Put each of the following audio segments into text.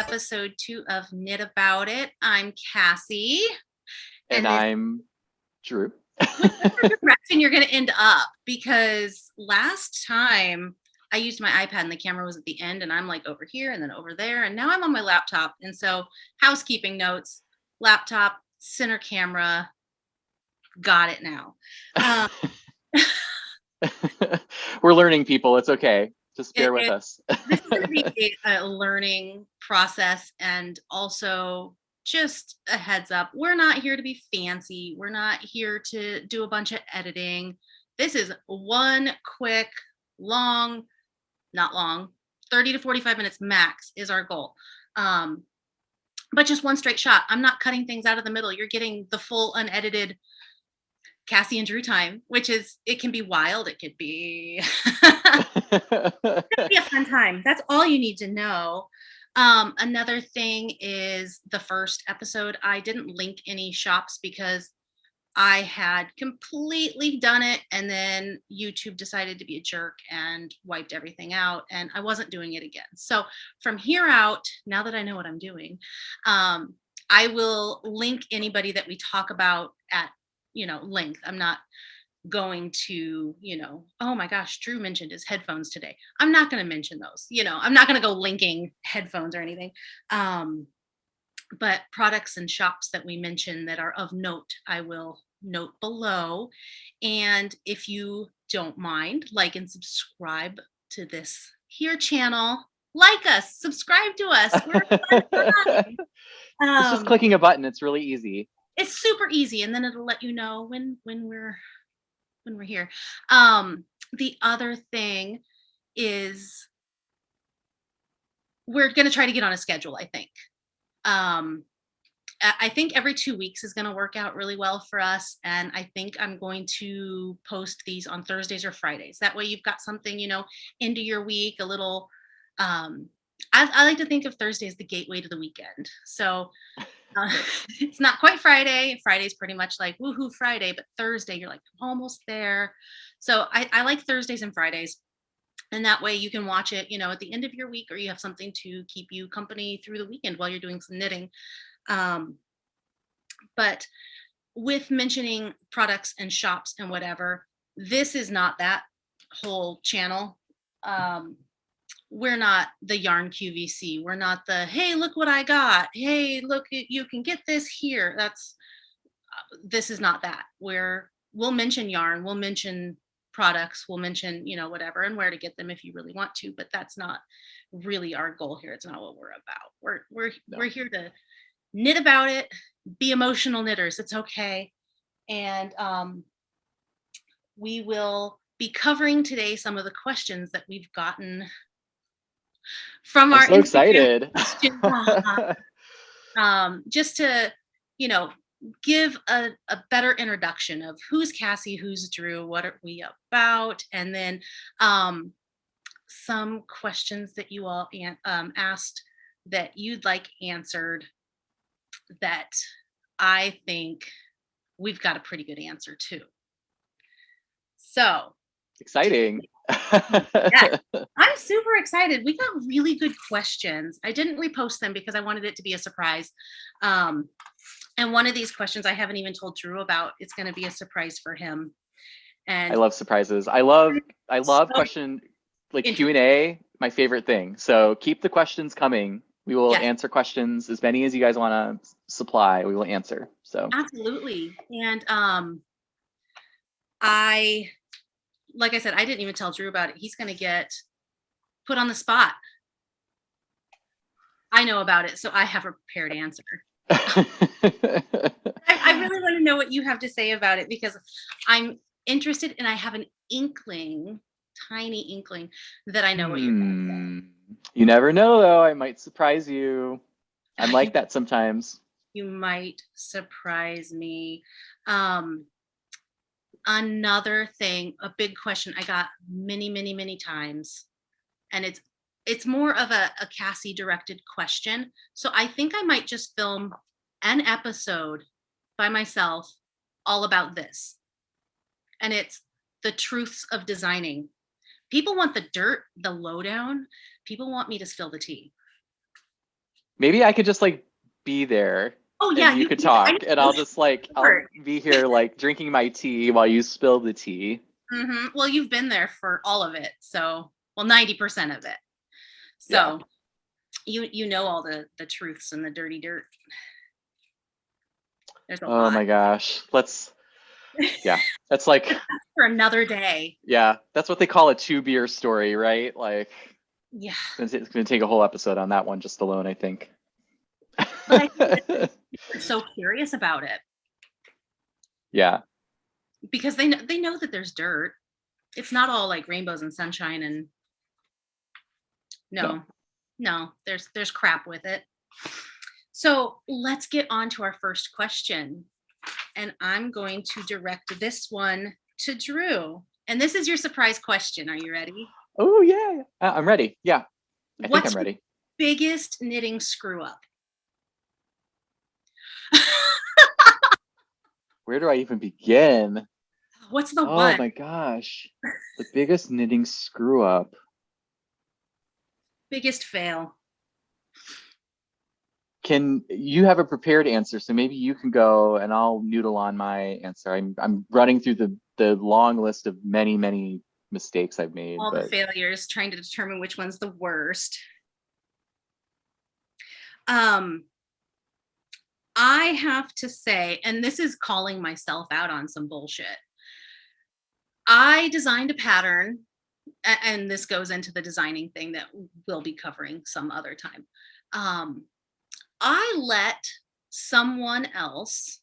episode 2 of Knit About It. I'm Cassie. And I'm Drew. Whichever direction you're going to end up, because last time I used my iPad and the camera was at the end and I'm like over here and then over there. And now I'm on my laptop. And so housekeeping notes, laptop, center camera, got it now. We're learning, people. It's okay. Just bear with us. This is going to be a learning process, and also just a heads up, we're not here to be fancy. We're not here to do a bunch of editing. This is one quick, not long, 30 to 45 minutes max is our goal. But just one straight shot. I'm not cutting things out of the middle. You're getting the full unedited Cassie and Drew time, which is, it can be wild. It could be, it could be a fun time. That's all you need to know. Another thing is the first episode, I didn't link any shops because I had completely done it, and then YouTube decided to be a jerk and wiped everything out, and I wasn't doing it again. So from here out, now that I know what I'm doing, I will link anybody that we talk about at length. I'm not going to, oh my gosh, Drew mentioned his headphones today. I'm not going to mention those. I'm not going to go linking headphones or anything. But products and shops that we mention that are of note, I will note below. And if you don't mind, like and subscribe to this here channel. Like us, subscribe to us. It's just clicking a button. It's really easy. It's super easy, and then it'll let you know when we're here. The other thing is we're going to try to get on a schedule, I think. I think every 2 weeks is going to work out really well for us, and I think I'm going to post these on Thursdays or Fridays. That way you've got something, into your week, a little I like to think of Thursday as the gateway to the weekend. So it's not quite Friday. Friday's pretty much like woohoo Friday, but Thursday you're like almost there. So I like Thursdays and Fridays, and that way you can watch it, at the end of your week, or you have something to keep you company through the weekend while you're doing some knitting. But with mentioning products and shops and whatever, this is not that whole channel. We're not the yarn QVC. We're not the, hey, look what I got. Hey, look, you can get this here. This is not that. We'll mention yarn, we'll mention products, we'll mention, whatever, and where to get them if you really want to, but that's not really our goal here. It's not what we're about. We're here to knit about it, be emotional knitters. It's okay. And we will be covering today some of the questions that we've gotten from our so excited. Just to, give a better introduction of who's Cassie, who's Drew, what are we about, and then some questions that you all asked that you'd like answered that I think we've got a pretty good answer to. So exciting. Yeah, I'm super excited. We got really good questions. I didn't repost them because I wanted it to be a surprise. And one of these questions I haven't even told Drew about. It's going to be a surprise for him. And I love surprises. I love question like Q&A, my favorite thing. So keep the questions coming. We will answer questions, as many as you guys want to supply. We will answer. So absolutely. And like I said, I didn't even tell Drew about it. He's going to get put on the spot. I know about it, so I have a prepared answer. I really want to know what you have to say about it, because I'm interested, and I have an tiny inkling that I know what you're going to say. You never know, though. I might surprise you. I'm like that sometimes. You might surprise me. Another thing, a big question I got many times, and it's more of a Cassie directed question. So I think I might just film an episode by myself all about this. And it's the truths of designing. People want the dirt, the lowdown. People want me to spill the tea. Maybe I could just like be there. Oh yeah, and you could talk, and I'll just like I'll be here like drinking my tea while you spill the tea. Mm-hmm. Well, you've been there for all of it, so 90% of it. So you know all the truths and the dirty dirt. There's a lot. Oh my gosh, that's like for another day. Yeah, that's what they call a 2-beer story, right? Like, yeah, it's gonna take a whole episode on that one just alone, I think. But I think they're so curious about it. Yeah. Because they know that there's dirt. It's not all like rainbows and sunshine and no, there's crap with it. So let's get on to our first question. And I'm going to direct this one to Drew. And this is your surprise question. Are you ready? Oh yeah, I'm ready. Yeah, I think I'm ready. Biggest knitting screw up? Where do I even begin? What's the one? Oh my gosh, the biggest knitting screw up. Biggest fail. Can you have a prepared answer? So maybe you can go and I'll noodle on my answer. I'm running through the long list of many mistakes I've made. All the failures, trying to determine which one's the worst. I have to say, and this is calling myself out on some bullshit. I designed a pattern, and this goes into the designing thing that we'll be covering some other time. I let someone else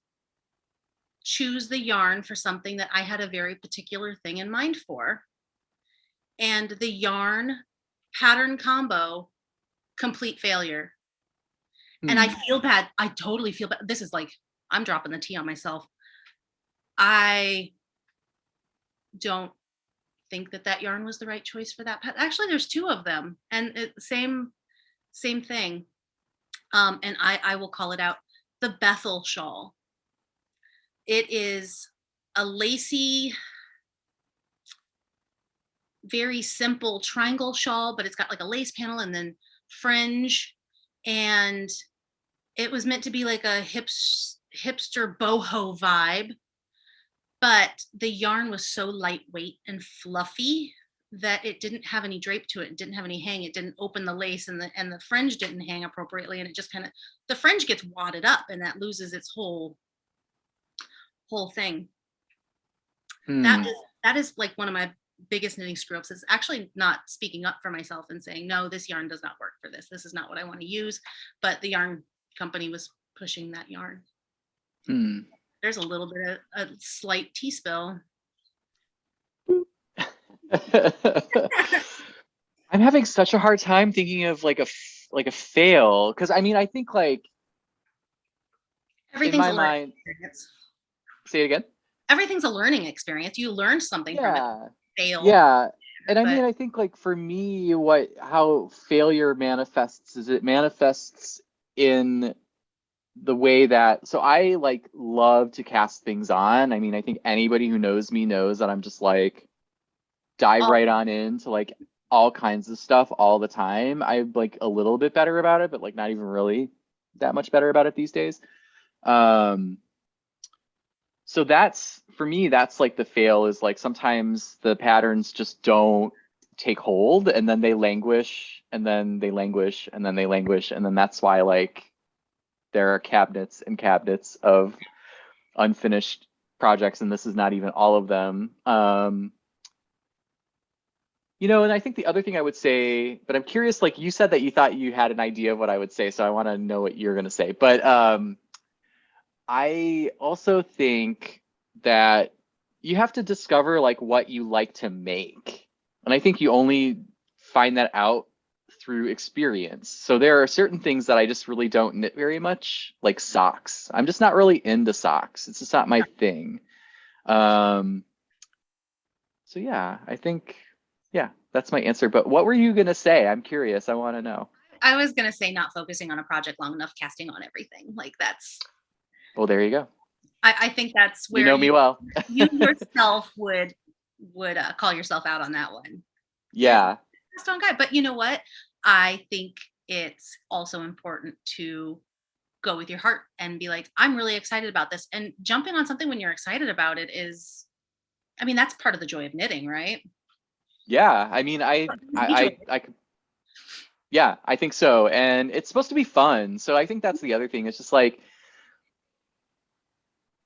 choose the yarn for something that I had a very particular thing in mind for. And the yarn pattern combo, complete failure. And I feel bad. I totally feel bad. This is like, I'm dropping the tea on myself. I don't think that yarn was the right choice for that. Actually, there's 2 of them, and same thing. And I will call it out, the Bethel shawl. It is a lacy, very simple triangle shawl, but it's got like a lace panel and then fringe, and it was meant to be like a hipster boho vibe, but the yarn was so lightweight and fluffy that it didn't have any drape to it. It didn't have any hang. It didn't open the lace, and the fringe didn't hang appropriately, and it just kind of, the fringe gets wadded up and that loses its whole thing. That is like one of my biggest knitting screw ups. Is actually not speaking up for myself and saying, no, this yarn does not work for this. This is not what I want to use. But the yarn company was pushing that yarn. There's a little bit of a slight tea spill. I'm having such a hard time thinking of like a fail, because I mean, I think like everything's in my mind. Experience. Say it again. Everything's a learning experience. You learn something from it. Fail. Yeah. And I mean, I think like for me, how failure manifests is it manifests in the way that, so I like love to cast things on. I mean, I think anybody who knows me knows that I'm just like dive right on into like all kinds of stuff all the time. I'm like a little bit better about it, but like not even really that much better about it these days. So that's, for me, that's like the fail, is like sometimes the patterns just don't take hold, and then they languish, and then they languish, and then they languish. And then that's why like there are cabinets and cabinets of unfinished projects, and this is not even all of them. You know, and I think the other thing I would say, but I'm curious, like you said that you thought you had an idea of what I would say, so I want to know what you're going to say. But I also think that you have to discover like what you like to make. And I think you only find that out through experience. So there are certain things that I just really don't knit very much, like socks. I'm just not really into socks. It's just not my thing. So yeah, I think, yeah, that's my answer. But what were you going to say? I'm curious. I want to know. I was going to say not focusing on a project long enough, casting on everything. Like that's. Well, there you go. I think that's where you know me well. You yourself would call yourself out on that one. Yeah. Cast on guy. But you know what? I think it's also important to go with your heart and be like, I'm really excited about this. And jumping on something when you're excited about it is, I mean, that's part of the joy of knitting, right? Yeah, I mean, I could, yeah, I think so. And it's supposed to be fun. So I think that's the other thing. It's just like,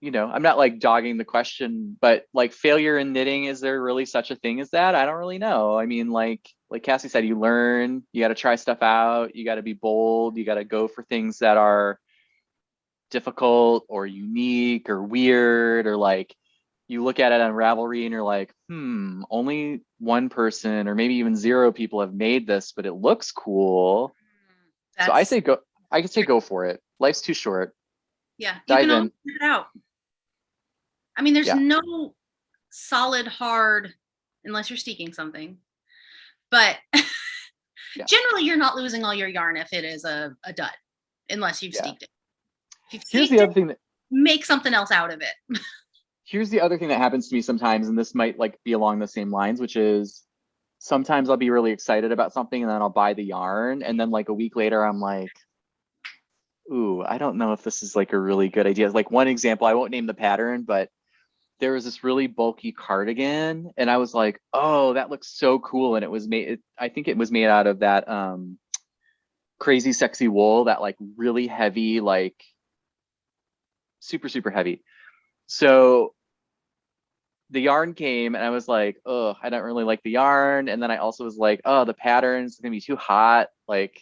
I'm not like dogging the question, but like failure in knitting, is there really such a thing as that? I don't really know. I mean, like Cassie said, you learn, you got to try stuff out, you got to be bold, you got to go for things that are difficult or unique or weird, or like you look at it on Ravelry and you're like, only one person or maybe even 0 people have made this, but it looks cool. So I could say go for it. Life's too short. Yeah, you Dive can always in. figure it out. I mean, there's Yeah. no solid hard unless you're steeking something. But Yeah. generally you're not losing all your yarn if it is a dud, unless you've steeked it. If you've Here's steeked the other thing that make something else out of it. Here's the other thing that happens to me sometimes, and this might like be along the same lines, which is sometimes I'll be really excited about something and then I'll buy the yarn, and then like a week later I'm like, ooh, I don't know if this is like a really good idea. Like one example, I won't name the pattern, but there was this really bulky cardigan and I was like, oh, that looks so cool. And it was made, I think it was made out of that crazy sexy wool, that like really heavy, like super, super heavy. So the yarn came and I was like, oh, I don't really like the yarn. And then I also was like, oh, the pattern's gonna be too hot. Like,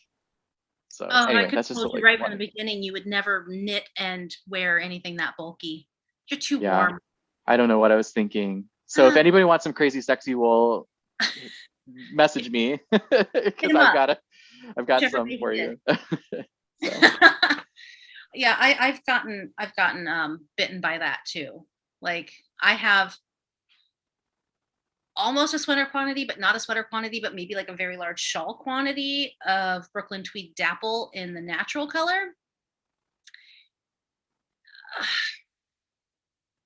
so Oh, I anyway, could that's have just told you like right from one. the beginning you would never knit and wear anything that bulky. You're too Yeah, warm. I don't know what I was thinking. So if anybody wants some crazy sexy wool, message me Hit because 'em up. I've got Whichever some way for he you. So Yeah, I've gotten bitten by that too. Like I have almost a sweater quantity, but not a sweater quantity, but maybe like a very large shawl quantity of Brooklyn Tweed Dapple in the natural color.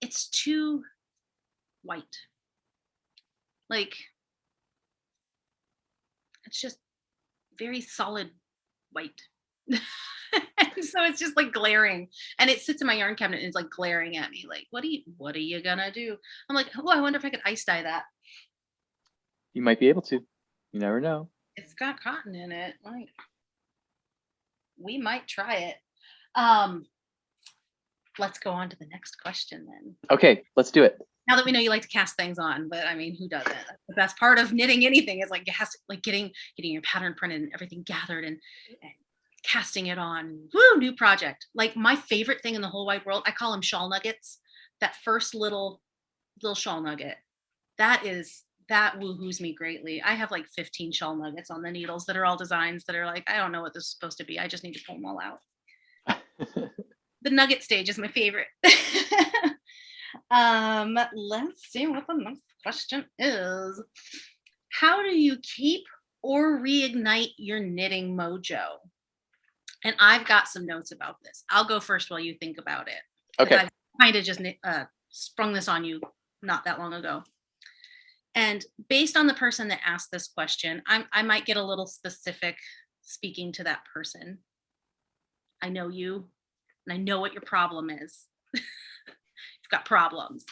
It's too white. Like it's just very solid white. And so it's just like glaring, and it sits in my yarn cabinet and it's like glaring at me like, what are you gonna do? I'm like, oh, I wonder if I could ice dye that. you might be able to. You never know. It's got cotton in it. Like we might try it. Um, let's go on to the next question then. Okay, let's do it. Now that we know you like to cast things on, but I mean, who doesn't? The best part of knitting anything is like it has to, like getting your pattern printed and everything gathered and casting it on. Woo, new project. Like my favorite thing in the whole wide world, I call them shawl nuggets. That first little shawl nugget. That woohoos me greatly. I have like 15 shawl nuggets on the needles that are all designs that are like, I don't know what this is supposed to be. I just need to pull them all out. The nugget stage is my favorite. Let's see what the next question is. How do you keep or reignite your knitting mojo? And I've got some notes about this. I'll go first while you think about it. Okay. I've kind of just sprung this on you not that long ago. And based on the person that asked this question, I might get a little specific speaking to that person. I know you, and I know what your problem is. You've got problems.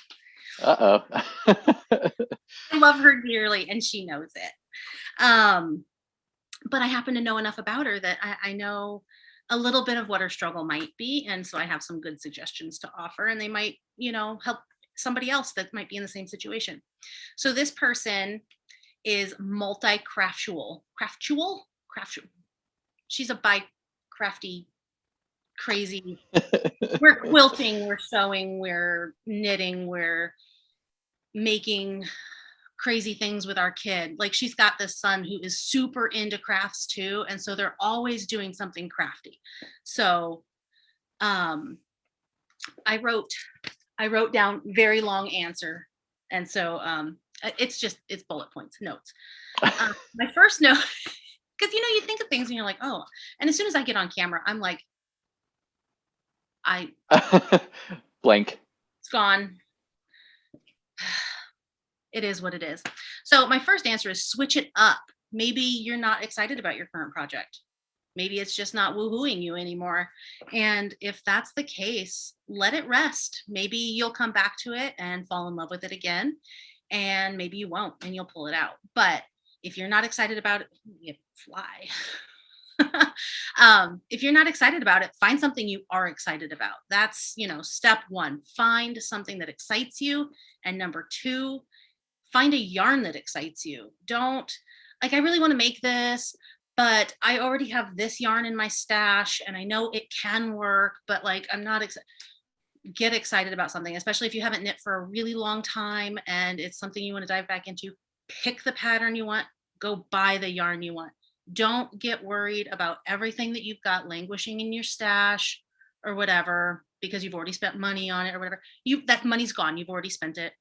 Uh-oh. I love her dearly, and she knows it. But I happen to know enough about her that I know a little bit of what her struggle might be. And so I have some good suggestions to offer, and they might, help somebody else that might be in the same situation. So this person is multi-craftual. Craftual? She's a bi-crafty, crazy. We're quilting, we're sewing, we're knitting, we're making crazy things with our kid. Like she's got this son who is super into crafts too, and so they're always doing something crafty. So I wrote down very long answer, and so it's bullet points, notes. My first note, because you think of things and you're like, oh, and as soon as I get on camera, I'm like, blank. It's gone. It is what it is. So my first answer is switch it up. Maybe you're not excited about your current project. Maybe it's just not woohooing you anymore. And if that's the case, let it rest. Maybe you'll come back to it and fall in love with it again. And maybe you won't and you'll pull it out. But if you're not excited about it, you fly. If you're not excited about it, find something you are excited about. That's, step one. Find something that excites you. And number two, find a yarn that excites you. Don't I really want to make this, but I already have this yarn in my stash and I know it can work, but I'm not excited. Get excited about something, especially if you haven't knit for a really long time and it's something you want to dive back into. Pick the pattern you want, go buy the yarn you want. Don't get worried about everything that you've got languishing in your stash or whatever, because you've already spent money on it or whatever. That money's gone. You've already spent it.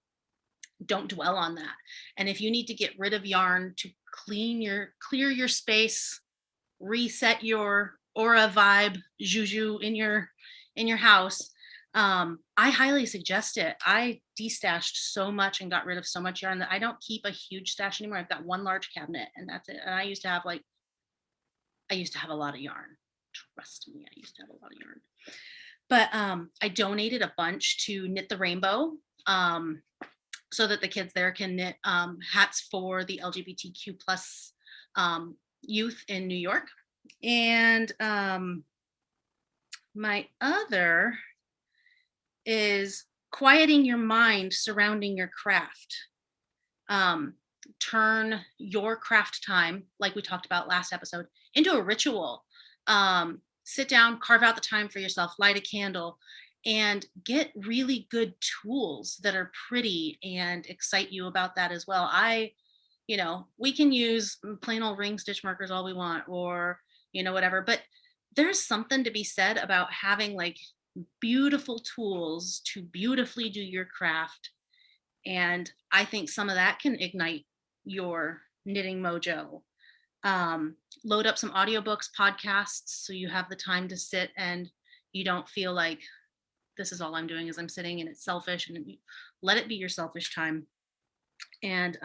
Don't dwell on that. And if you need to get rid of yarn to clear your space, reset your aura vibe, juju in your house, I highly suggest it. I destashed so much and got rid of so much yarn that I don't keep a huge stash anymore. I've got one large cabinet and that's it. And I used to have a lot of yarn. Trust me, I used to have a lot of yarn. But I donated a bunch to Knit the Rainbow, so that the kids there can knit hats for the LGBTQ plus youth in New York. And my other is quieting your mind surrounding your craft. Turn your craft time, like we talked about last episode, into a ritual. Sit down, carve out the time for yourself, light a candle, and get really good tools that are pretty and excite you about that as well. We can use plain old ring stitch markers all we want, or, whatever, but there's something to be said about having beautiful tools to beautifully do your craft. And I think some of that can ignite your knitting mojo. Load up some audiobooks, podcasts, so you have the time to sit and you don't feel like this is all I'm doing is I'm sitting and it's selfish, and let it be your selfish time. And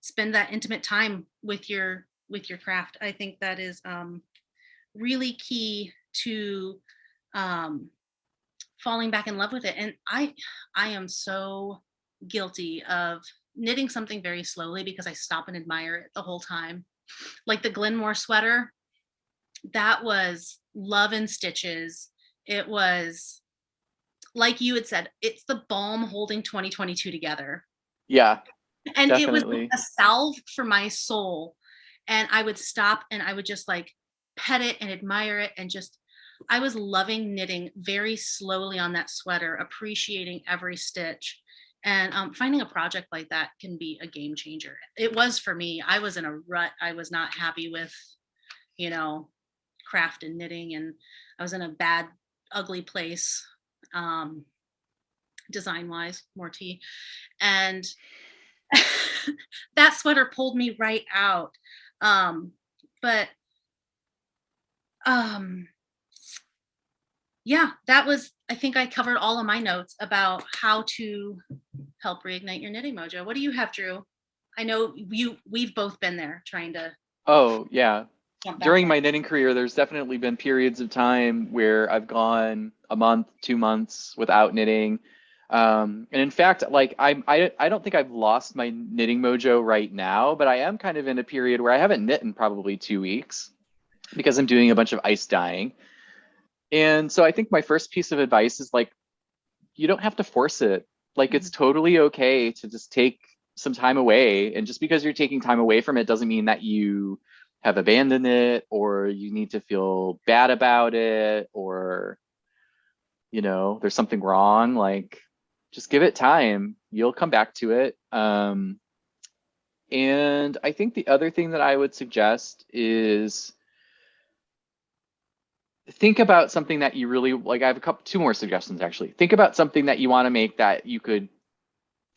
spend that intimate time with your craft. I think that is really key to falling back in love with it. And I am so guilty of knitting something very slowly because I stop and admire it the whole time. Like the Glenmore sweater, that was love and stitches. It was, like you had said, it's the balm holding 2022 together. Yeah. And definitely. It was a salve for my soul. And I would stop and I would just pet it and admire it. And I was loving knitting very slowly on that sweater, appreciating every stitch. And finding a project like that can be a game changer. It was for me. I was in a rut. I was not happy with, craft and knitting. And I was in a bad, ugly place, design-wise, more tea. And that sweater pulled me right out. Yeah, that was, I think I covered all of my notes about how to help reignite your knitting mojo. What do you have, Drew? I know we've both been there trying to. Oh, yeah. During my knitting career, there's definitely been periods of time where I've gone a month, 2 months without knitting. And in fact, I don't think I've lost my knitting mojo right now, but I am kind of in a period where I haven't knit in probably 2 weeks because I'm doing a bunch of ice dyeing. And so I think my first piece of advice is you don't have to force it. It's totally okay to just take some time away. And just because you're taking time away from it doesn't mean that you have abandoned it or you need to feel bad about it or, there's something wrong. Just give it time. You'll come back to it. And I think the other thing that I would suggest is think about something that you really I have two more suggestions actually. Think about something that you want to make that you could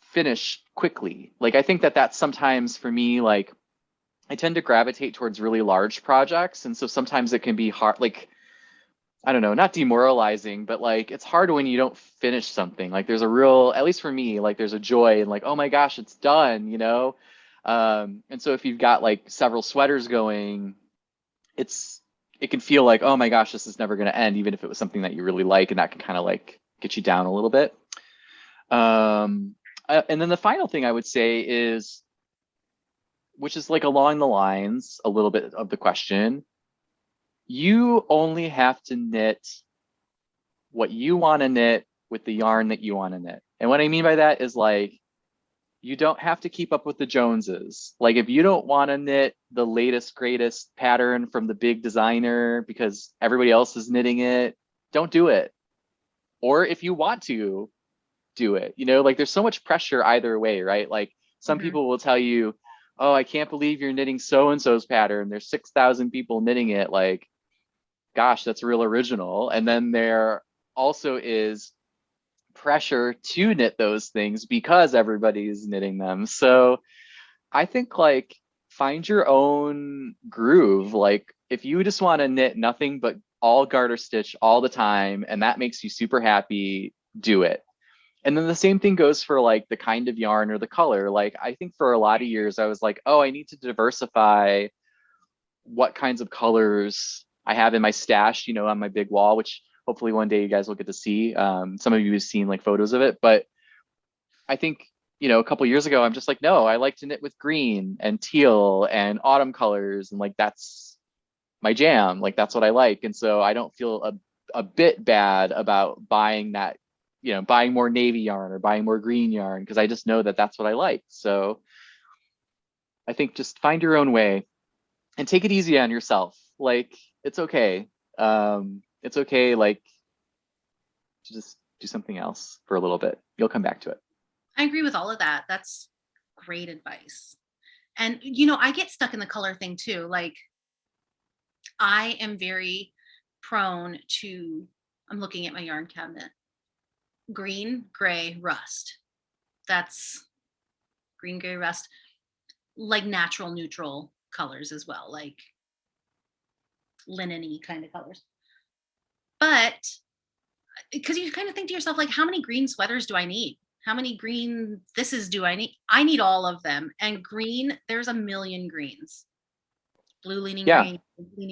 finish quickly. I think that that's sometimes for me, I tend to gravitate towards really large projects. And so sometimes it can be hard, I don't know, not demoralizing, but it's hard when you don't finish something. There's a real, at least for me, there's a joy in oh my gosh, it's done, And so if you've got several sweaters going, it can feel like, oh my gosh, this is never going to end, even if it was something that you really like, and that can kind of like get you down a little bit. And then the final thing I would say is, which is like along the lines a little bit of the question, you only have to knit what you want to knit with the yarn that you want to knit. And what I mean by that is like, you don't have to keep up with the Joneses. Like if you don't want to knit the latest, greatest pattern from the big designer because everybody else is knitting it, don't do it. Or if you want to, do it. You know, like there's so much pressure either way, right? Like some people will tell you, oh, I can't believe you're knitting so-and-so's pattern. There's 6,000 people knitting it. Like, gosh, that's real original. And then there also is pressure to knit those things because everybody's knitting them. So I think like find your own groove. Like if you just want to knit nothing but all garter stitch all the time and that makes you super happy, do it. And then the same thing goes for like the kind of yarn or the color. Like I think for a lot of years I was like, oh, I need to diversify what kinds of colors I have in my stash, you know, on my big wall, which hopefully one day you guys will get to see. Some of you have seen like photos of it, but I think, you know, a couple years ago, I'm just like, no, I like to knit with green and teal and autumn colors. And like, that's my jam. Like, that's what I like. And so I don't feel a bit bad about buying that, you know, buying more navy yarn or buying more green yarn, because I just know that that's what I like. So I think just find your own way and take it easy on yourself. Like, it's okay. It's okay, like, to just do something else for a little bit. You'll come back to it. I agree with all of that. That's great advice. And, you know, I get stuck in the color thing too. Like, I am very prone to, I'm looking at my yarn cabinet, green, gray, rust. That's green, gray, rust, like natural neutral colors as well, like linen-y kind of colors. But because you kind of think to yourself, like, how many green sweaters do I need? How many green thises do I need? I need all of them. And green, there's a million greens. Blue leaning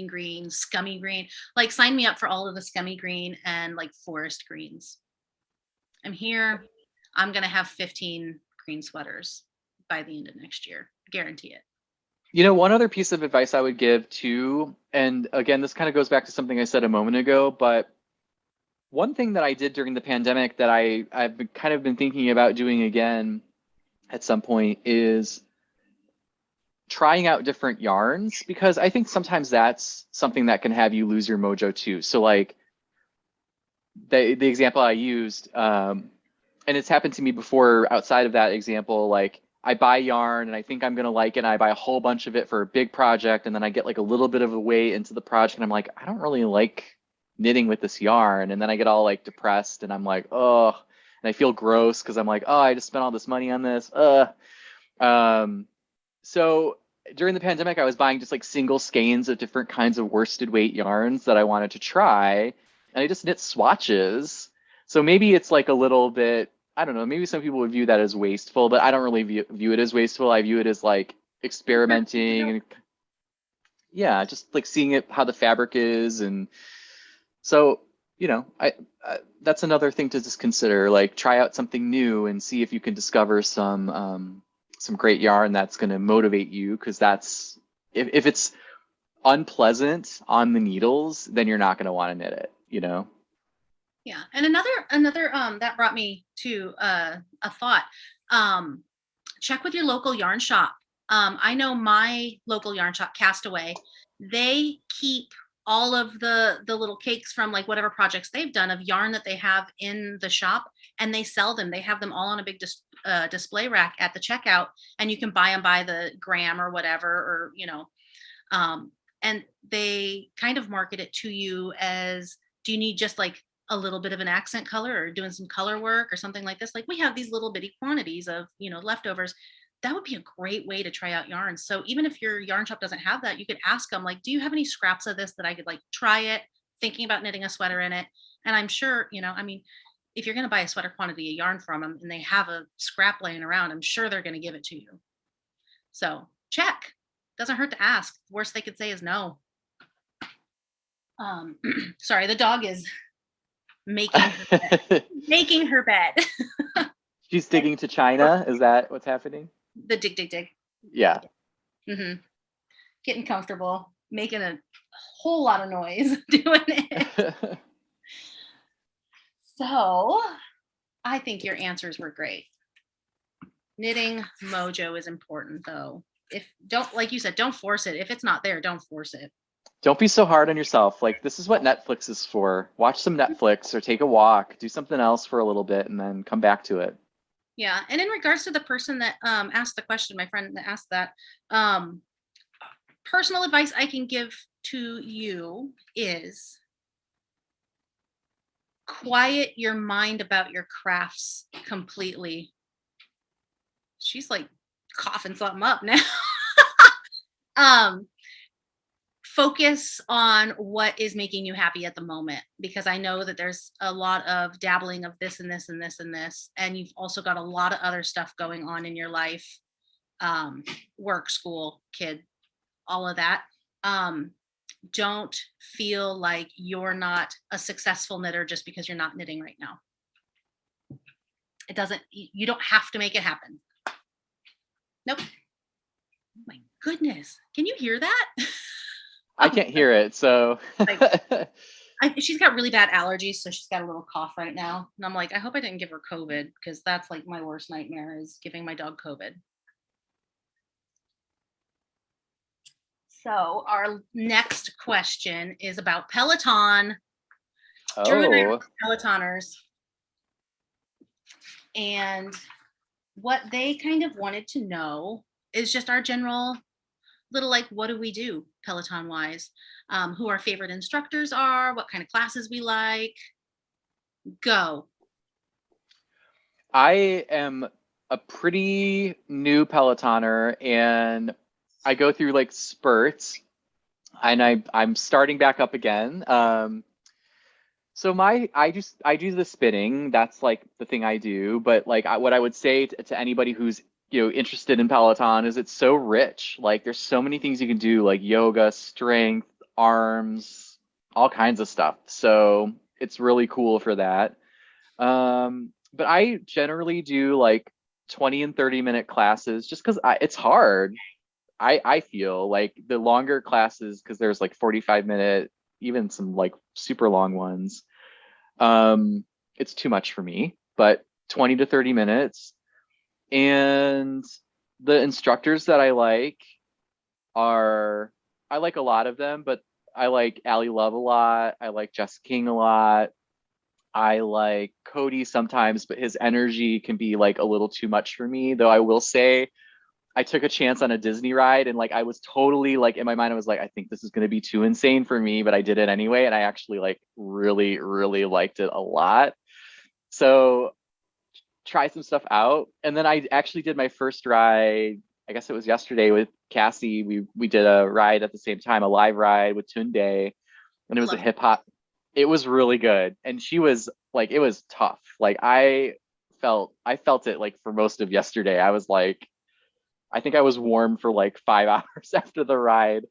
green, scummy green. Like sign me up for all of the scummy green and like forest greens. I'm here. I'm going to have 15 green sweaters by the end of next year. Guarantee it. You know, one other piece of advice I would give too, and again, this kind of goes back to something I said a moment ago, but one thing that I did during the pandemic that I've kind of been thinking about doing again at some point is trying out different yarns, because I think sometimes that's something that can have you lose your mojo too. So like the example I used, and it's happened to me before outside of that example, like I buy yarn and I think I'm going to like it, and I buy a whole bunch of it for a big project, and then I get like a little bit of a way into the project and I'm like, I don't really like knitting with this yarn, and then I get all like depressed and I'm like, oh, and I feel gross because I'm like, oh, I just spent all this money on this. So during the pandemic, I was buying just like single skeins of different kinds of worsted weight yarns that I wanted to try, and I just knit swatches. So maybe it's like a little bit, I don't know, maybe some people would view that as wasteful, but I don't really view it as wasteful. I view it as like experimenting and yeah, just like seeing it, how the fabric is. And so, you know, I that's another thing to just consider, like try out something new and see if you can discover some great yarn that's going to motivate you, because that's, if it's unpleasant on the needles, then you're not going to want to knit it, you know? Yeah. And another that brought me to a thought. Check with your local yarn shop. I know my local yarn shop, Castaway, they keep all of the little cakes from like whatever projects they've done of yarn that they have in the shop, and they sell them. They have them all on a big display rack at the checkout, and you can buy them by the gram or whatever, or you know, and they kind of market it to you as, do you need just like a little bit of an accent color or doing some color work or something like this? Like we have these little bitty quantities of, you know, leftovers. That would be a great way to try out yarns. So even if your yarn shop doesn't have that, you could ask them like, do you have any scraps of this that I could like try it, thinking about knitting a sweater in it? And I'm sure, you know, I mean, if you're going to buy a sweater quantity of yarn from them and they have a scrap laying around, I'm sure they're going to give it to you. So check. Doesn't hurt to ask. The worst they could say is no. Sorry, the dog is making her bed. She's digging to China. Is that what's happening? The dig, dig, dig. Yeah. Mm-hmm. Getting comfortable, making a whole lot of noise doing it. So I think your answers were great. Knitting mojo is important though. If don't, like you said, don't force it. If it's not there, don't force it. Don't be so hard on yourself. Like, this is what Netflix is for. Watch some Netflix or take a walk, do something else for a little bit, and then come back to it. Yeah. And in regards to the person that asked the question, my friend that asked that, personal advice I can give to you is quiet your mind about your crafts completely. She's like coughing something up now. Focus on what is making you happy at the moment, because I know that there's a lot of dabbling of this and this and this and this, and you've also got a lot of other stuff going on in your life, work, school, kid, all of that. Don't feel like you're not a successful knitter just because you're not knitting right now. It doesn't, you don't have to make it happen. Nope. Oh my goodness. Can you hear that? I can't hear it, so. She's got really bad allergies, so she's got a little cough right now. And I'm like, I hope I didn't give her COVID, because that's like my worst nightmare, is giving my dog COVID. So our next question is about Peloton. Drew and I are Pelotoners. And what they kind of wanted to know is just our general little, like, what do we do Peloton wise? Who our favorite instructors are, what kind of classes we like. Go. I am a pretty new Pelotoner, and I go through like spurts, and I'm starting back up again. So I do the spinning. That's like the thing I do. But like what I would say to anybody who's interested in Peloton is it's so rich. Like, there's so many things you can do, like yoga, strength, arms, all kinds of stuff. So it's really cool for that. But I generally do like 20 and 30-minute classes just because it's hard. I feel like the longer classes, because there's like 45-minute, even some like super long ones, it's too much for me. But 20 to 30 minutes. And the instructors that I like like a lot of them, but I like Allie Love a lot. I like Jess King a lot. I like Cody sometimes, but his energy can be like a little too much for me. Though I will say, I took a chance on a Disney ride, and like I was totally like, in my mind, I was like, I think this is going to be too insane for me, but I did it anyway, and I actually like really, really liked it a lot. So try some stuff out. And then I actually did my first ride, I guess it was yesterday, with Cassie. We did a ride at the same time, a live ride with Tunde, and it was a hip hop. It was really good. And she was like, it was tough. Like I felt it like for most of yesterday. I was like, I think I was warm for like 5 hours after the ride,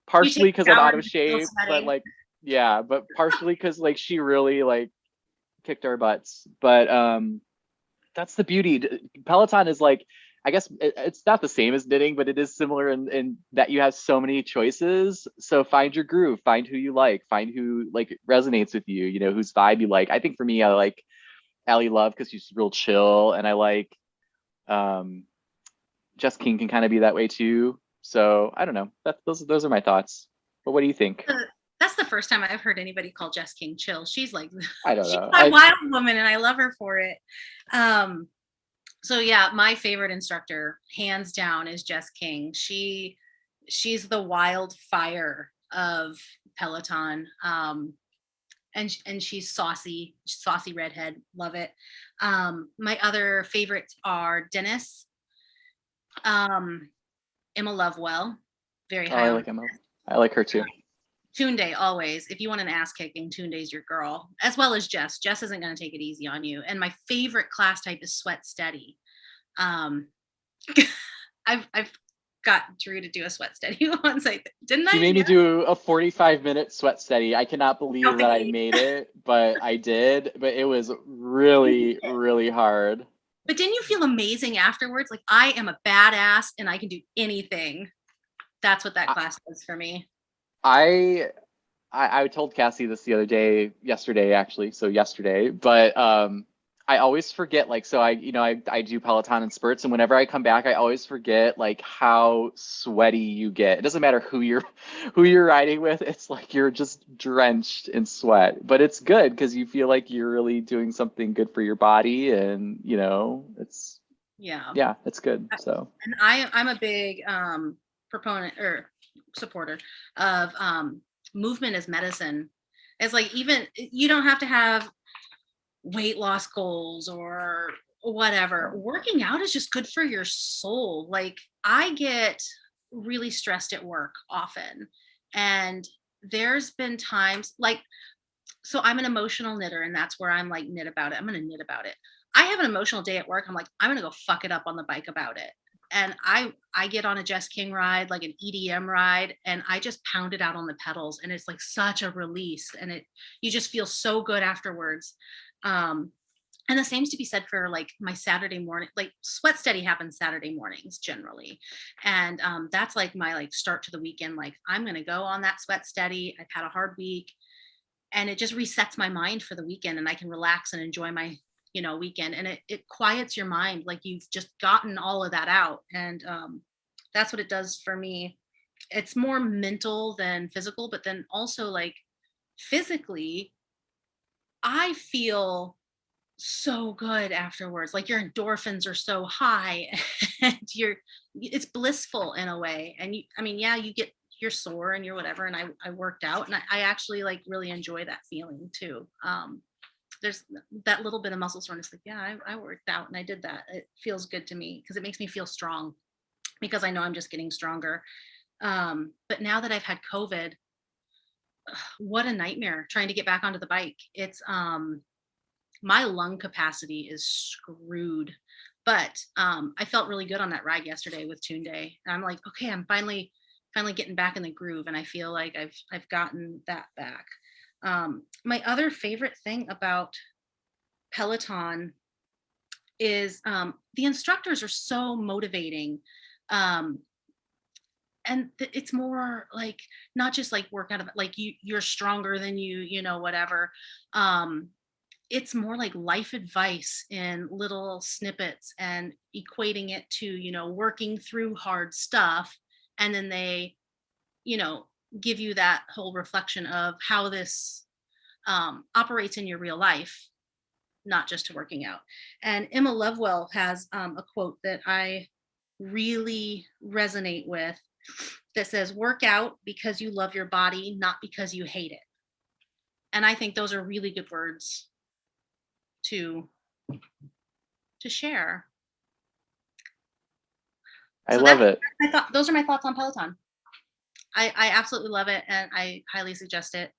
partially because I'm out of shape, but like, yeah, but partially because like she really like kicked our butts. But that's the beauty. Peloton is like, I guess it's not the same as knitting, but it is similar in that you have so many choices. So find your groove, find who you like, find who like resonates with you, whose vibe you like. I think for me, I like Allie Love because she's real chill, and I like Jess King can kind of be that way too. So I don't know. Those are my thoughts. But what do you think? That's the first time I've heard anybody call Jess King chill. She's like, I don't know. She's my wild woman, and I love her for it. So yeah, my favorite instructor, hands down, is Jess King. She's the wildfire of Peloton. And she's saucy redhead. Love it. My other favorites are Dennis, Emma Lovewell, very high. I like Emma. I like her too. Tunde, always. If you want an ass kicking, Tunde's your girl, as well as Jess. Jess isn't going to take it easy on you. And my favorite class type is sweat steady. I've got Drew to do a sweat steady once. Didn't I? She made me do a 45-minute sweat steady. I cannot believe that I Okay. made it, but I did. But it was really, really hard. But didn't you feel amazing afterwards? Like, I am a badass and I can do anything. That's what that class was for me. I told Cassie this the other day, yesterday actually, so yesterday, but I always forget, like, so I do Peloton in spurts, and whenever I come back, I always forget like how sweaty you get. It doesn't matter who you're riding with, it's like you're just drenched in sweat. But it's good because you feel like you're really doing something good for your body, and it's it's good. So and I'm a big proponent or supporter of movement as medicine. It's like, even you don't have to have weight loss goals or whatever. Working out is just good for your soul. Like, I get really stressed at work often, and there's been times like, so I'm an emotional knitter, and that's where I'm like, knit about it. I'm going to knit about it. I have an emotional day at work. I'm like, I'm going to go fuck it up on the bike about it. And I get on a Jess King ride, like an EDM ride, and I just pound it out on the pedals, and it's like such a release, and you just feel so good afterwards. And the same's to be said for like my Saturday morning. Like, sweat steady happens Saturday mornings generally, and that's like my like start to the weekend. Like, I'm going to go on that sweat steady. I've had a hard week, and it just resets my mind for the weekend, and I can relax and enjoy my weekend, and it quiets your mind. Like, you've just gotten all of that out, and that's what it does for me. It's more mental than physical, but then also, like, physically, I feel so good afterwards. Like, your endorphins are so high and it's blissful in a way. And you're sore and you're whatever, and I worked out, and I actually like really enjoy that feeling too. There's that little bit of muscle soreness, like, yeah, I worked out and I did that. It feels good to me because it makes me feel strong, because I know I'm just getting stronger. But now that I've had COVID, what a nightmare trying to get back onto the bike. It's my lung capacity is screwed. But I felt really good on that ride yesterday with Tune Day. And I'm like, okay, I'm finally getting back in the groove, and I feel like I've gotten that back. My other favorite thing about Peloton is the instructors are so motivating. And it's more like, not just like work out of like you're stronger than whatever. It's more like life advice in little snippets, and equating it to working through hard stuff, and then they give you that whole reflection of how this operates in your real life, not just to working out. And Emma Lovewell has a quote that I really resonate with, that says, work out because you love your body, not because you hate it. And I think those are really good words to share. I love it. Those are my thoughts on Peloton. I absolutely love it, and I highly suggest it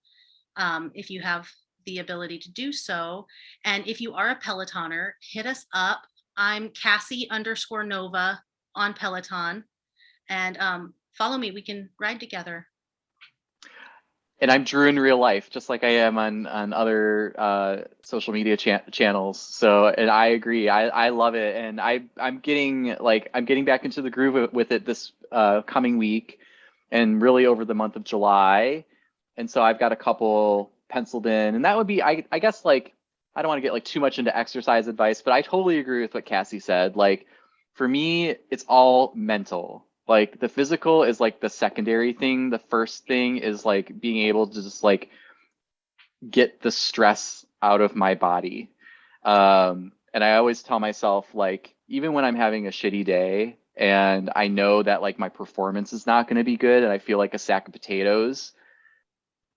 if you have the ability to do so. And if you are a Pelotoner, hit us up. I'm Cassie_Nova on Peloton, and follow me. We can ride together. And I'm Drew in real life, just like I am on other social media channels. So, and I agree. I love it, and I'm getting back into the groove with it this coming week, and really over the month of July. And so I've got a couple penciled in, and that would be, I guess, like, I don't want to get like too much into exercise advice, but I totally agree with what Cassie said. Like, for me, it's all mental. Like, the physical is like the secondary thing. The first thing is like being able to just like get the stress out of my body. And I always tell myself, like, even when I'm having a shitty day and I know that like my performance is not going to be good and I feel like a sack of potatoes,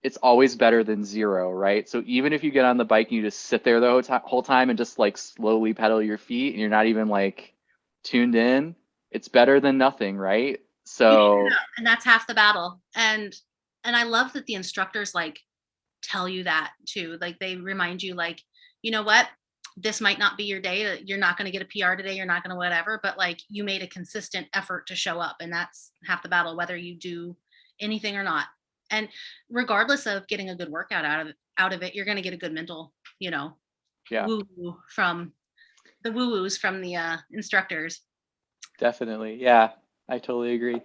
it's always better than zero, right? So even if you get on the bike and you just sit there the whole time and just like slowly pedal your feet and you're not even like tuned in, it's better than nothing, right? So, and that's half the battle. And I love that the instructors like tell you that too. Like, they remind you, like, you know what, this might not be your day. You're not going to get a PR today. You're not going to whatever, but like you made a consistent effort to show up, and that's half the battle, whether you do anything or not. And regardless of getting a good workout out of it, you're going to get a good mental, woo from the woo-woos from the instructors. Definitely. Yeah, I totally agree.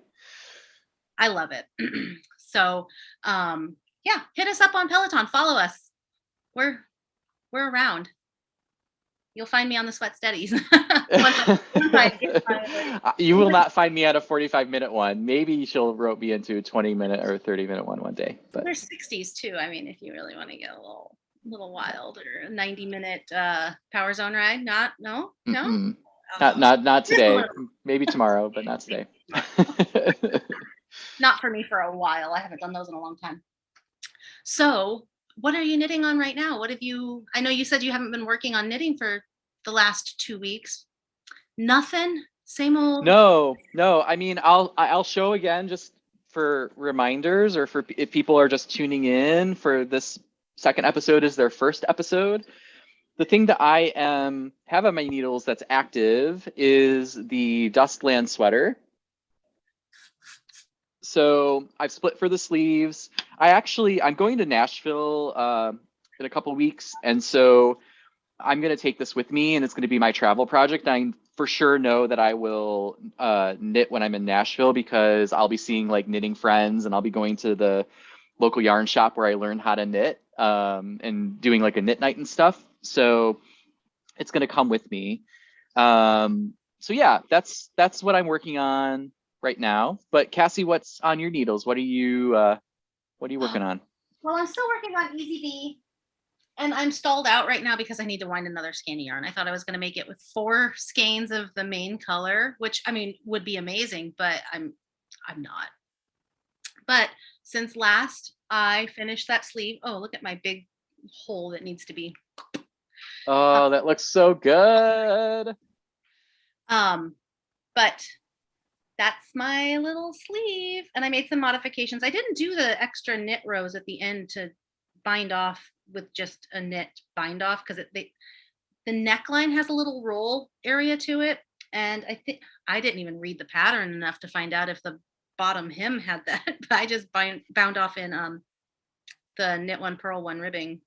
I love it. So, yeah, hit us up on Peloton. Follow us. We're around. You'll find me on the Sweat Steadies. You will not find me at a 45-minute one. Maybe she'll rope me into a 20-minute or 30-minute one day. But there's 60s too. I mean, if you really want to get a little wild, or a 90-minute power zone ride. No. Not today. Maybe tomorrow, but not today. Not for me for a while. I haven't done those in a long time. So what are you knitting on right now? I know you said you haven't been working on knitting for the last 2 weeks. Nothing? Same old? No. I mean, I'll show again just for reminders, or for if people are just tuning in for this second episode is their first episode. The thing that I have on my needles that's active is the Dustland sweater. So I've split for the sleeves. I'm going to Nashville in a couple weeks, and so I'm going to take this with me, and it's going to be my travel project. I for sure know that I will knit when I'm in Nashville, because I'll be seeing like knitting friends, and I'll be going to the local yarn shop where I learned how to knit, and doing like a knit night and stuff. So it's going to come with me. So yeah, that's what I'm working on right now. But Cassie, what's on your needles? What are you working on? Well, I'm still working on Easy V, and I'm stalled out right now because I need to wind another skein of yarn. I thought I was going to make it with 4 skeins of the main color, which I mean would be amazing, but I'm not. But since last I finished that sleeve, oh, look at my big hole that needs to be. Oh, that looks so good. But that's my little sleeve, and I made some modifications. I didn't do the extra knit rows at the end to bind off with just a knit bind off, because the neckline has a little roll area to it, and I think I didn't even read the pattern enough to find out if the bottom hem had that. But I just bound off in the knit one purl one ribbing,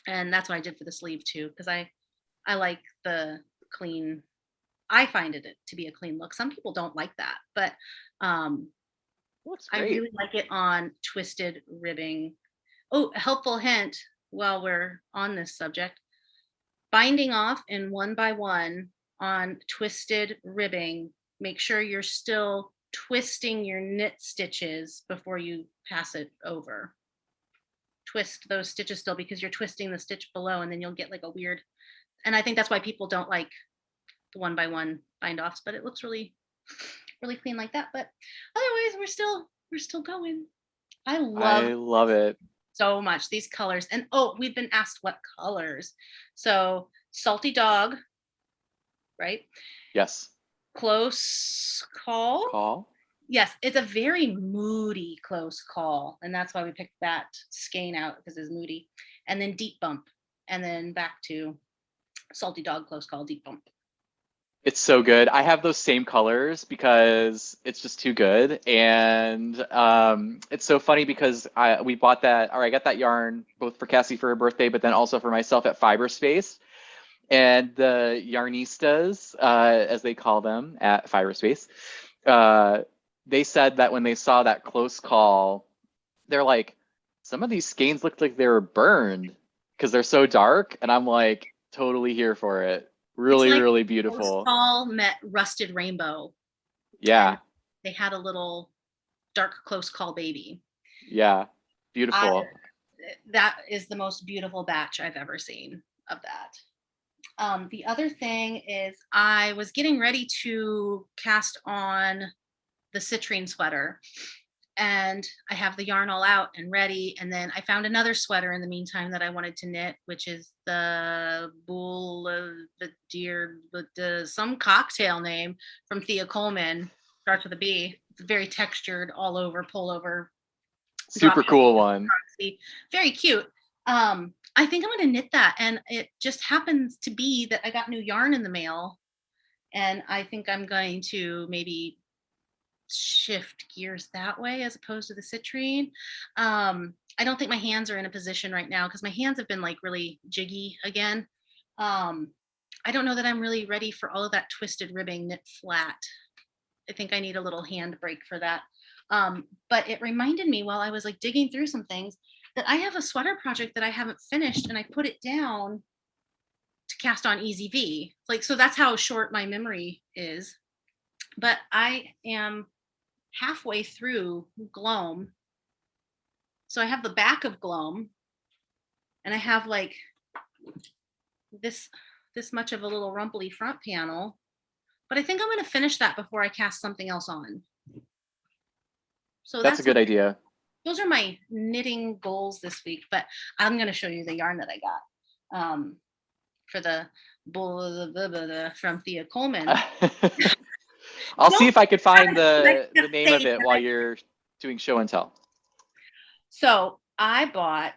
and that's what I did for the sleeve too, because I like the clean. I find it to be a clean look. Some people don't like that, but I really like it on twisted ribbing. Oh, a helpful hint while we're on this subject: binding off in 1 by 1 on twisted ribbing. Make sure you're still twisting your knit stitches before you pass it over. Twist those stitches still, because you're twisting the stitch below, and then you'll get like a weird. And I think that's why people don't like the 1 by 1 bind offs, but it looks really, really clean like that. But otherwise, we're still going. I love it so much, these colors. And we've been asked what colors. So Salty Dog, right? Yes. Close Call. Yes, it's a very moody close call, and that's why we picked that skein out, because it's moody. And then Deep Bump, and then back to Salty Dog, Close Call, Deep Bump. It's so good. I have those same colors because it's just too good. And it's so funny because I got that yarn both for Cassie for her birthday, but then also for myself at Fiberspace. And the yarnistas, as they call them at Fiberspace, they said that when they saw that close call, they're like, some of these skeins looked like they were burned because they're so dark. And I'm like, totally here for it. Really, like really beautiful. Call met Rusted Rainbow. Yeah. They had a little dark close call baby. Yeah. Beautiful. That is the most beautiful batch I've ever seen of that. The other thing is I was getting ready to cast on the citrine sweater, and I have the yarn all out and ready. And then I found another sweater in the meantime that I wanted to knit, which is the Boulevardier, some cocktail name from Thea Colman, starts with a B. It's very textured, all over, pullover. Super cool one. Very cute. I think I'm going to knit that. And it just happens to be that I got new yarn in the mail. And I think I'm going to maybe shift gears that way as opposed to the citrine. I don't think my hands are in a position right now because my hands have been like really jiggy again. I don't know that I'm really ready for all of that twisted ribbing knit flat. I think I need a little hand break for that. But it reminded me while I was like digging through some things that I have a sweater project that I haven't finished, and I put it down to cast on EZV. Like, so that's how short my memory is. But I am halfway through Gloam. So I have the back of Gloam, and I have like this much of a little rumply front panel. But I think I'm going to finish that before I cast something else on. So that's a good idea. Those are my knitting goals this week, but I'm going to show you the yarn that I got for the from Thea Colman. I'll see if I could find the name of it while you're doing show and tell. So I bought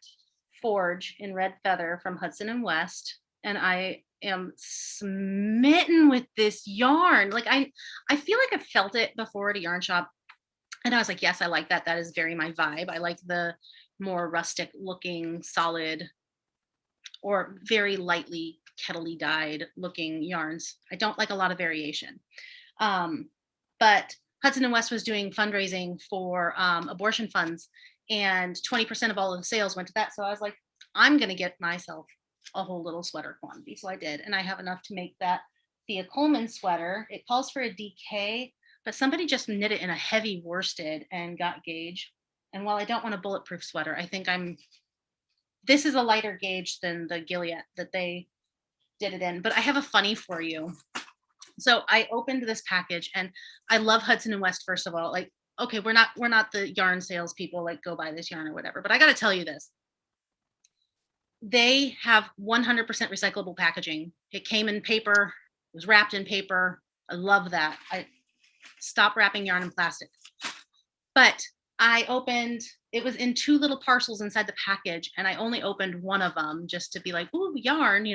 Forge in Red Feather from Hudson and West, and I am smitten with this yarn. Like I feel like I felt it before at a yarn shop. And I was like, yes, I like that. That is very my vibe. I like the more rustic looking, solid, or very lightly kettly dyed looking yarns. I don't like a lot of variation. But Hudson and West was doing fundraising for abortion funds, and 20% of all of the sales went to that. So I was like, I'm going to get myself a whole little sweater quantity. So I did. And I have enough to make that Thea Colman sweater. It calls for a DK, but somebody just knit it in a heavy worsted and got gauge. And while I don't want a bulletproof sweater, I think this is a lighter gauge than the Gilead that they did it in. But I have a funny for you. So I opened this package, and I love Hudson and West, first of all. Like, okay, we're not the yarn salespeople, like go buy this yarn or whatever. But I got to tell you this. They have 100% recyclable packaging. It came in paper. It was wrapped in paper. I love that. I stop wrapping yarn in plastic. But I opened, it was in 2 little parcels inside the package, and I only opened one of them just to be like, ooh, yarn,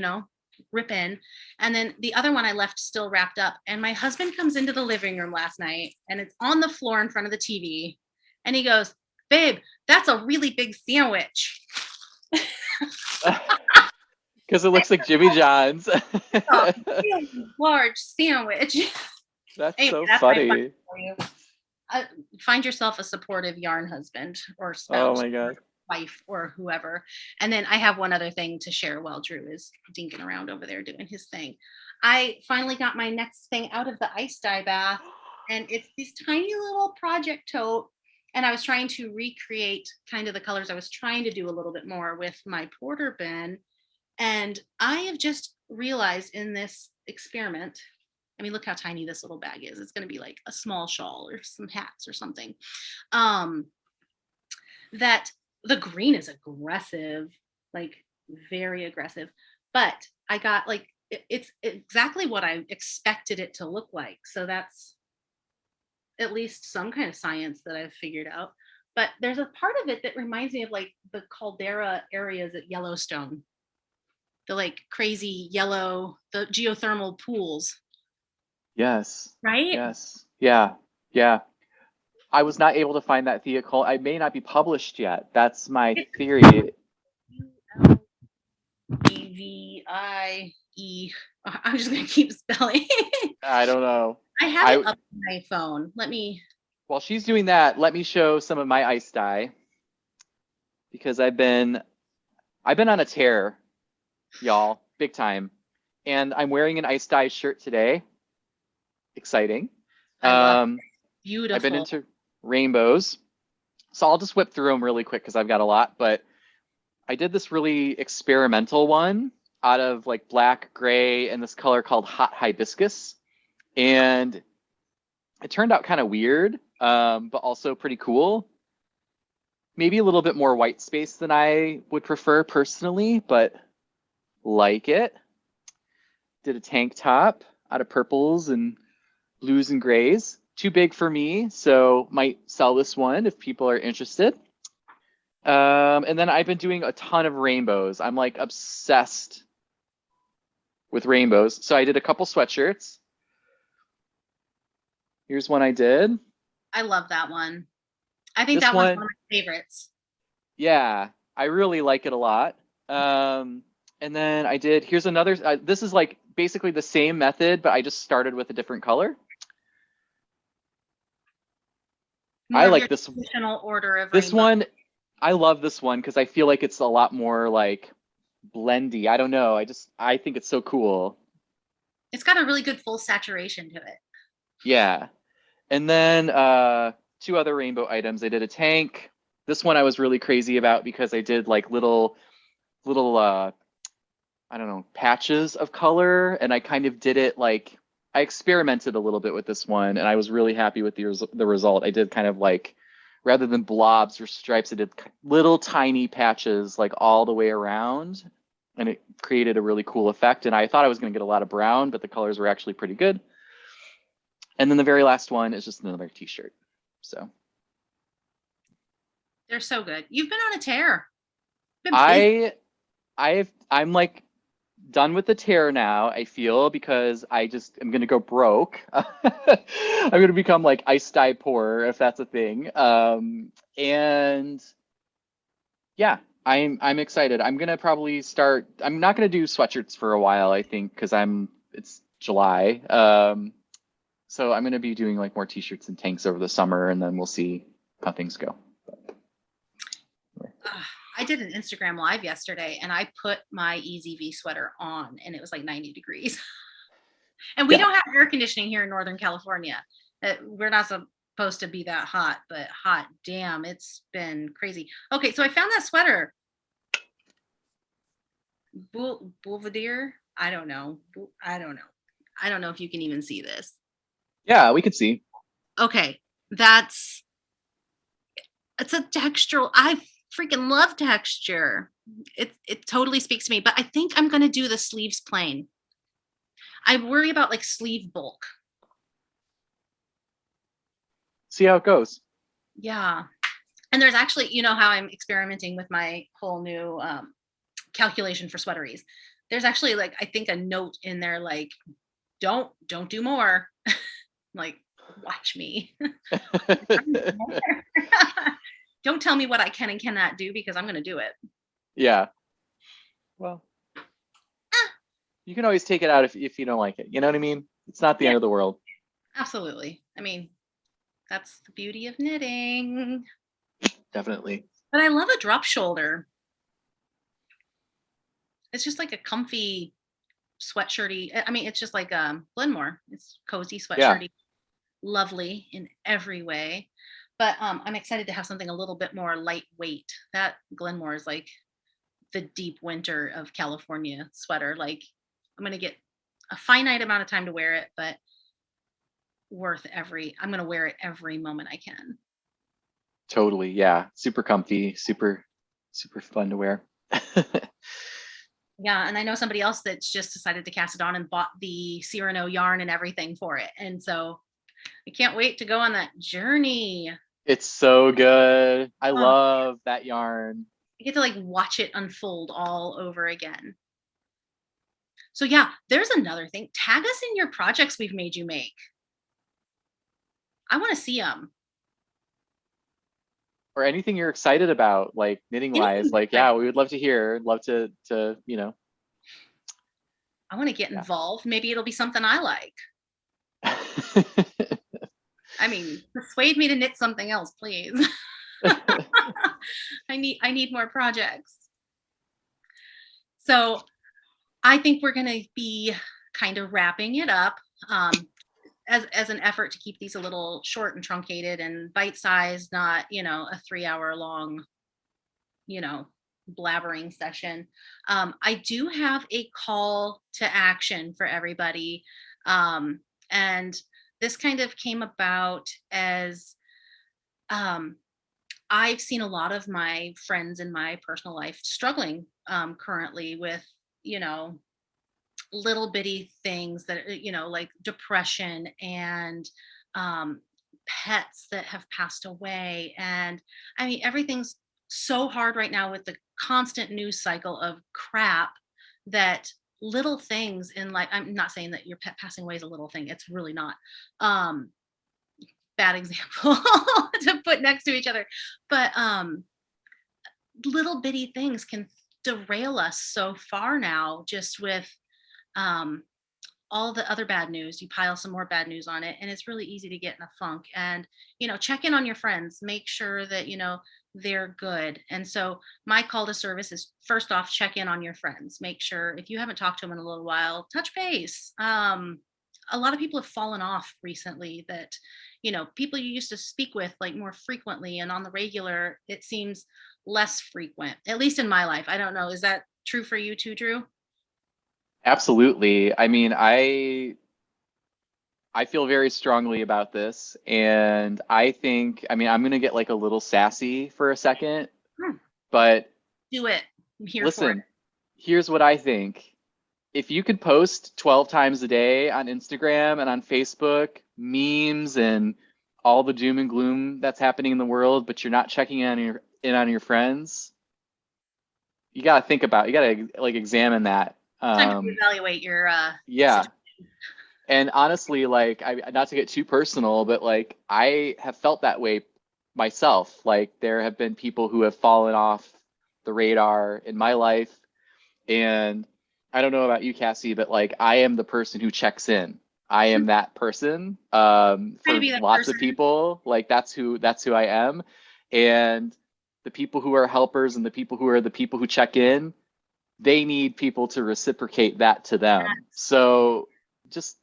rip in. And then the other one I left still wrapped up. And my husband comes into the living room last night, and it's on the floor in front of the TV. And he goes, babe, that's a really big sandwich. Because it looks like Jimmy John's. A really large sandwich. That's so funny. Find yourself a supportive yarn husband or spouse. Oh my God. Wife or whoever. And then I have one other thing to share while Drew is dinking around over there doing his thing. I finally got my next thing out of the ice dye bath, and it's this tiny little project tote. And I was trying to recreate kind of the colors. I was trying to do a little bit more with my Porter bin. And I have just realized in this experiment, I mean, look how tiny this little bag is. It's going to be like a small shawl or some hats or something. That the green is aggressive, like very aggressive. But I got like, it's exactly what I expected it to look like. So that's at least some kind of science that I've figured out. But there's a part of it that reminds me of like the caldera areas at Yellowstone, the like crazy yellow, the geothermal pools. Yes. Right? Yes. Yeah. Yeah. I was not able to find that Thea Cole. I may not be published yet. That's my theory. ULEVIE. I'm just going to keep spelling. I don't know. I have it up on my phone. While she's doing that, let me show some of my ice dye, because I've been on a tear, y'all, big time. And I'm wearing an ice dye shirt today. Exciting. Beautiful. I've been into rainbows. So I'll just whip through them really quick because I've got a lot. But I did this really experimental one out of like black, gray, and this color called Hot Hibiscus. And it turned out kind of weird, but also pretty cool. Maybe a little bit more white space than I would prefer personally, but like it. Did a tank top out of purples and blues and grays. Too big for me, so might sell this one if people are interested. And then I've been doing a ton of rainbows. I'm like obsessed with rainbows. So I did a couple sweatshirts. Here's one I did. I love that one. I think This that one's one one, of my favorites. yeah, I really like it a lot. And then I did, here's another, this is like basically the same method, but I just started with a different color. More I of like your traditional order of this rainbow. one. I love this one because I feel like it's a lot more like blendy. I don't know. I think it's so cool. It's got a really good full saturation to it. Yeah. And then two other rainbow items. I did a tank. This one I was really crazy about because I did like little I don't know, patches of color, and I kind of did it like I experimented a little bit with this one, and I was really happy with the result. I did kind of like rather than blobs or stripes, I did little tiny patches like all the way around, and it created a really cool effect. And I thought I was going to get a lot of brown, but the colors were actually pretty good. And then the very last one is just another t-shirt. So they're so good. You've been on a tear. Been busy. I'm like done with the tear now, I feel, because I'm gonna go broke. I'm gonna become like ice dye poor, if that's a thing. And yeah, I'm excited. I'm gonna probably start. I'm not gonna do sweatshirts for a while, I think, because it's July. So I'm gonna be doing like more t-shirts and tanks over the summer, and then we'll see how things go. I did an Instagram live yesterday and I put my Easy V sweater on and it was like 90 degrees. And we don't have air conditioning here in Northern California. We're not supposed to be that hot, but hot damn, it's been crazy. Okay, so I found that sweater. Boulevardier? I don't know. I don't know. I don't know if you can even see this. Yeah, we could see. Okay, it's a textural. I freaking love texture. It totally speaks to me, but I think I'm gonna do the sleeves plain. I worry about like sleeve bulk. See how it goes. Yeah. And there's actually, you know how I'm experimenting with my whole new calculation for sweateries. There's actually like I think a note in there like don't do more. Like watch me. Don't tell me what I can and cannot do because I'm going to do it. Yeah. Well, you can always take it out if you don't like it. You know what I mean? It's not the end of the world. Absolutely. I mean, that's the beauty of knitting. Definitely. But I love a drop shoulder. It's just like a comfy sweatshirty. I mean, it's just like Glenmore. It's cozy sweatshirty. Yeah. Lovely in every way. But I'm excited to have something a little bit more lightweight. That Glenmore is like the deep winter of California sweater. Like I'm going to get a finite amount of time to wear it, but I'm going to wear it every moment I can. Totally. Yeah. Super comfy, super fun to wear. Yeah. And I know somebody else that's just decided to cast it on and bought the Cyrano yarn and everything for it. And so I can't wait to go on that journey. It's so good. I love that yarn. I get to like watch it unfold all over again. So yeah, there's another thing. Tag us in your projects we've made you make. I want to see them. Or anything you're excited about, like knitting wise. Like, yeah, we would love to hear. Love to, you know. I want to get involved. Maybe it'll be something I like. I mean, persuade me to knit something else, please. I need more projects. So I think we're going to be kind of wrapping it up as an effort to keep these a little short and truncated and bite-sized, not, a 3-hour long, blabbering session. I do have a call to action for everybody. And this kind of came about as I've seen a lot of my friends in my personal life struggling currently with, little bitty things that, like depression and pets that have passed away. And I mean, everything's so hard right now with the constant news cycle of crap that little things in life, I'm not saying that your pet passing away is a little thing. It's really not. Um, Bad example to put next to each other. But little bitty things can derail us so far now, just with um all the other bad news. You pile some more bad news on it, and it's really easy to get in a funk. And check in on your friends, make sure that they're good. And so my call to service is, first off, check in on your friends, make sure, if you haven't talked to them in a little while, touch base. A lot of people have fallen off recently, that people you used to speak with like more frequently and on the regular, it seems less frequent, at least in my life. I don't know, is that true for you too, Drew? Absolutely. I mean, I feel very strongly about this, and I think, I mean, I'm gonna get like a little sassy for a second, Hmm. but Do it. I'm here for it. listen, here's what I think. If you could post 12 times a day on Instagram and on Facebook, memes and all the doom and gloom that's happening in the world, but you're not checking in on your friends, you gotta think about, you gotta like examine that. Time to reevaluate your Yeah. situation. And honestly, like, not to get too personal, but like I have felt that way myself. Like there have been people who have fallen off the radar in my life, and I don't know about you, Cassie, but like I am the person who checks in. I am that person Try to for be that lots of person. people. Like that's who I am. And the people who are helpers and the people who are the people who check in, they need people to reciprocate that to them. So just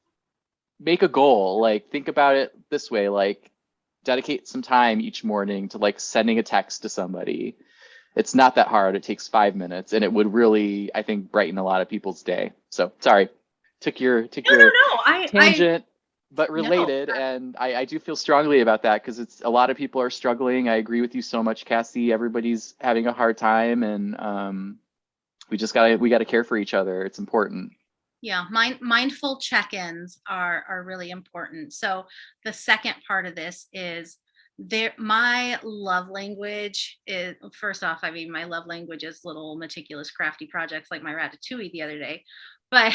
make a goal. Like think about it this way, like dedicate some time each morning to like sending a text to somebody. It's not that hard. It takes 5 minutes, and it would really, I think, brighten a lot of people's day. So sorry, took your No. I tangent, but no. related. And I do feel strongly about that, because it's a lot of people are struggling. I agree with you so much, Cassie. Everybody's having a hard time, and we gotta care for each other. It's important. Yeah, mindful check-ins are really important. So the second part of this is, my love language is, first off, I mean, my love language is little meticulous crafty projects like my ratatouille the other day. But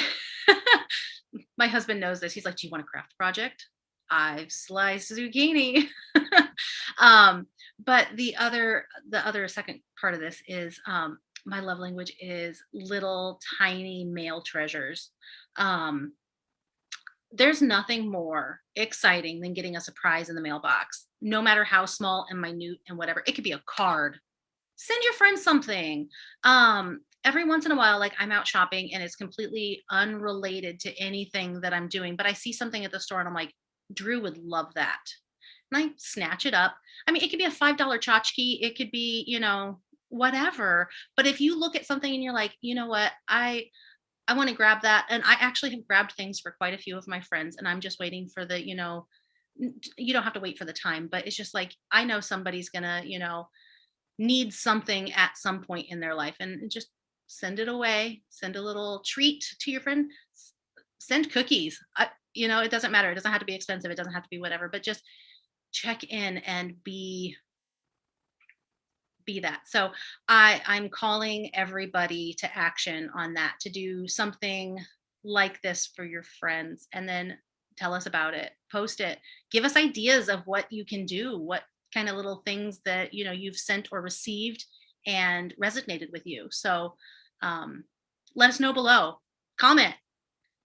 my husband knows this. He's like, "Do you want a craft project? I've sliced zucchini." um, but the other second part of this is, my love language is little tiny mail treasures. Um, there's nothing more exciting than getting a surprise in the mailbox, no matter how small and minute and whatever. It could be a card. Send your friend something. Every once in a while, like I'm out shopping and it's completely unrelated to anything that I'm doing, but I see something at the store and I'm like, Drew would love that. And I snatch it up. I mean, it could be a $5 tchotchke. It could be, whatever. But if you look at something and you're like, you know what, I want to grab that. And I actually have grabbed things for quite a few of my friends, and I'm just waiting for the, you don't have to wait for the time, but it's just like, I know somebody's gonna, need something at some point in their life, and just send it away. Send a little treat to your friend. Send cookies. It doesn't matter. It doesn't have to be expensive. It doesn't have to be whatever, but just check in and be that. So I'm calling everybody to action on that, to do something like this for your friends, and then tell us about it. Post it. Give us ideas of what you can do, what kind of little things that you've sent or received and resonated with you. So um, let us know below. Comment.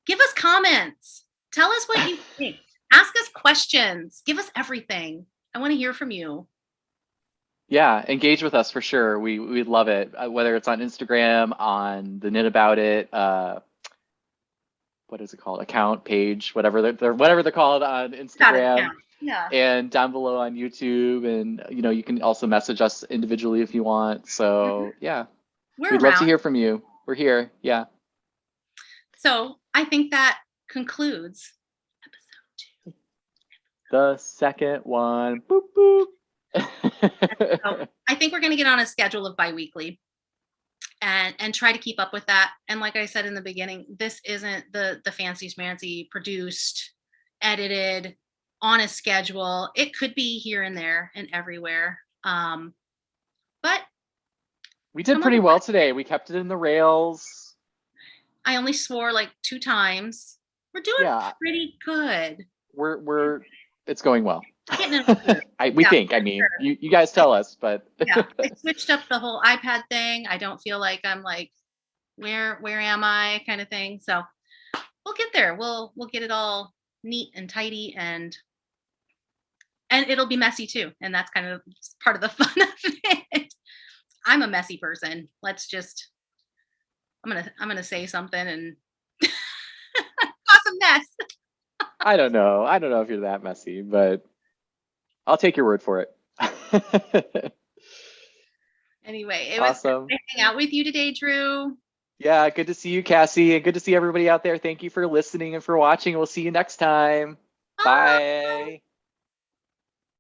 Give us comments. Tell us what you think. Ask us questions. Give us everything. I want to hear from you. Yeah, engage with us for sure. We'd love it. Whether it's on Instagram, on the Knit About It, what is it called? Account, page, whatever whatever they're called on Got it. Instagram, Yeah. and down below on YouTube. And you can also message us individually if you want. So yeah, We're we'd love to around. hear from you. We're here. Yeah. So I think that concludes episode 2. The second one. Boop boop. So I think we're going to get on a schedule of biweekly and try to keep up with that. And like I said in the beginning, this isn't the fancy schmancy produced, edited, on a schedule. It could be here and there and everywhere. But We did pretty well today. We kept it in the rails. I only swore like 2 times. We're doing pretty good. It's going well. We think, I mean, sure. you guys tell us, but. Yeah, I switched up the whole iPad thing. I don't feel like I'm like, where am I kind of thing. So we'll get there. We'll get it all neat and tidy, and it'll be messy too. And that's kind of part of the fun of it. I'm a messy person. I'm gonna say something and cause a mess. I don't know if you're that messy, but I'll take your word for it. Anyway, it was awesome to hang out with you today, Drew. Yeah, good to see you, Cassie, and good to see everybody out there. Thank you for listening and for watching. We'll see you next time. Bye.